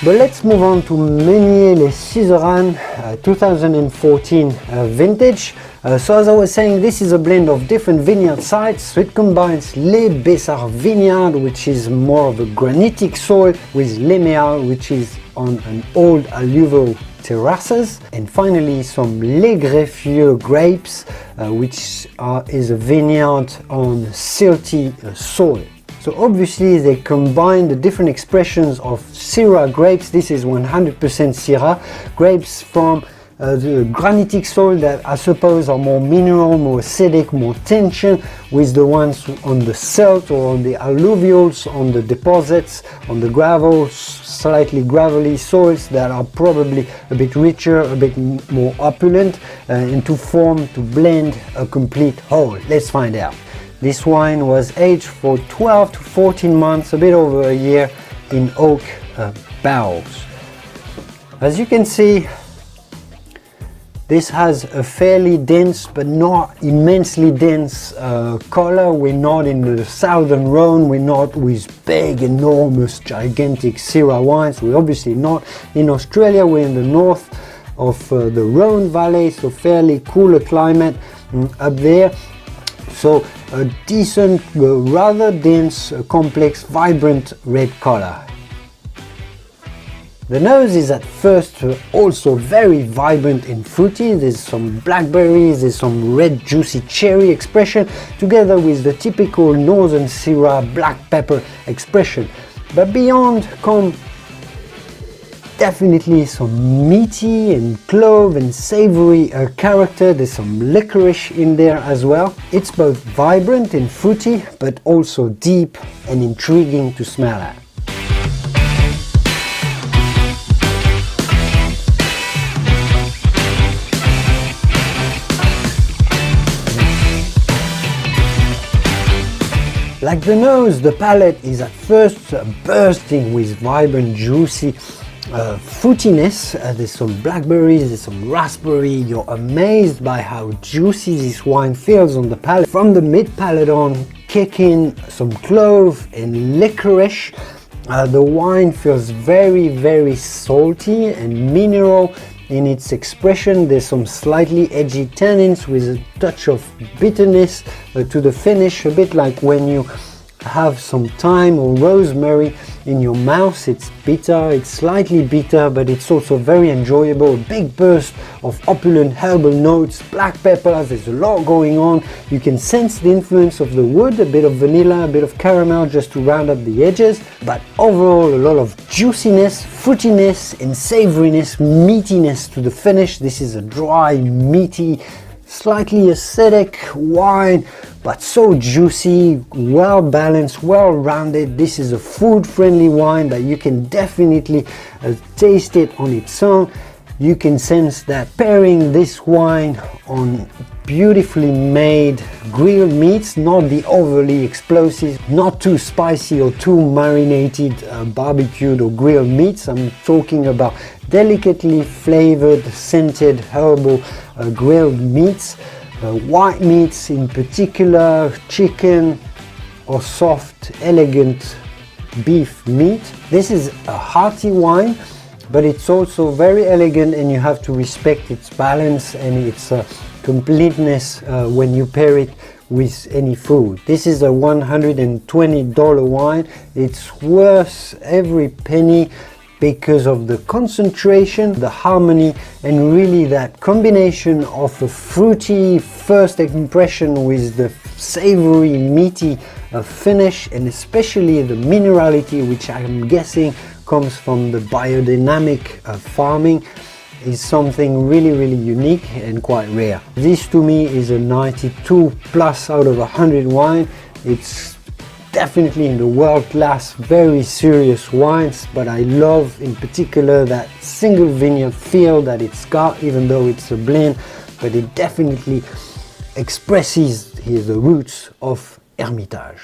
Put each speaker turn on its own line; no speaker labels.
But let's move on to Monier les Suzeranne 2014 vintage. So as I was saying, this is a blend of different vineyard sites. So it combines Les Bessards vineyard, which is more of a granitic soil, with Les Méal, which is on an old alluvial terraces, and finally some Les Greffieux grapes, which is a vineyard on silty soil. So obviously they combine the different expressions of Syrah grapes. This is 100% Syrah grapes from the granitic soil that I suppose are more mineral, more acidic, more tension, with the ones on the silt or on the alluvials, on the deposits, on the gravel, slightly gravelly soils that are probably a bit richer, a bit more opulent, and to blend a complete whole. Let's find out. This wine was aged for 12 to 14 months, a bit over a year, in oak barrels. As you can see, this has a fairly dense but not immensely dense color. We're not in the southern Rhône, we're not with big, enormous, gigantic Syrah wines. We're obviously not in Australia, we're in the north of the Rhône Valley, so fairly cooler climate up there. So a decent, rather dense, complex, vibrant red color. The nose is at first also very vibrant and fruity. There's some blackberries, there's some red juicy cherry expression, together with the typical northern Syrah black pepper expression. But beyond come definitely some meaty and clove and savory character. There's some licorice in there as well. It's both vibrant and fruity, but also deep and intriguing to smell at. Like the nose, the palate is at first bursting with vibrant, juicy fruitiness. There's some blackberries, there's some raspberry. You're amazed by how juicy this wine feels on the palate. From the mid palate on, kick in some clove and licorice. The wine feels very, very salty and mineral in its expression. There's some slightly edgy tannins with a touch of bitterness to the finish, a bit like when you have some thyme or rosemary in your mouth. It's bitter, it's slightly bitter, but it's also very enjoyable. A big burst of opulent herbal notes, black peppers, there's a lot going on. You can sense the influence of the wood, a bit of vanilla, a bit of caramel just to round up the edges, but overall a lot of juiciness, fruitiness and savoriness, meatiness to the finish. This is a dry, meaty, slightly acidic wine, but so juicy, well balanced, well rounded. This is a food friendly wine that you can definitely taste it on its own. You can sense that pairing this wine on beautifully made grilled meats, not the overly explosive, not too spicy or too marinated barbecued or grilled meats. I'm talking about delicately flavored, scented, herbal grilled meats, white meats in particular, chicken or soft, elegant beef meat. This is a hearty wine, but it's also very elegant, and you have to respect its balance and its completeness when you pair it with any food. This is a $120 wine. It's worth every penny because of the concentration, the harmony, and really that combination of a fruity first impression with the savory, meaty finish, and especially the minerality, which I'm guessing comes from the biodynamic farming, is something really, really unique and quite rare. This to me is a 92 plus out of 100 wine. It's definitely in the world class, very serious wines, but I love in particular that single vineyard feel that it's got, even though it's a blend, but it definitely expresses the roots of Hermitage.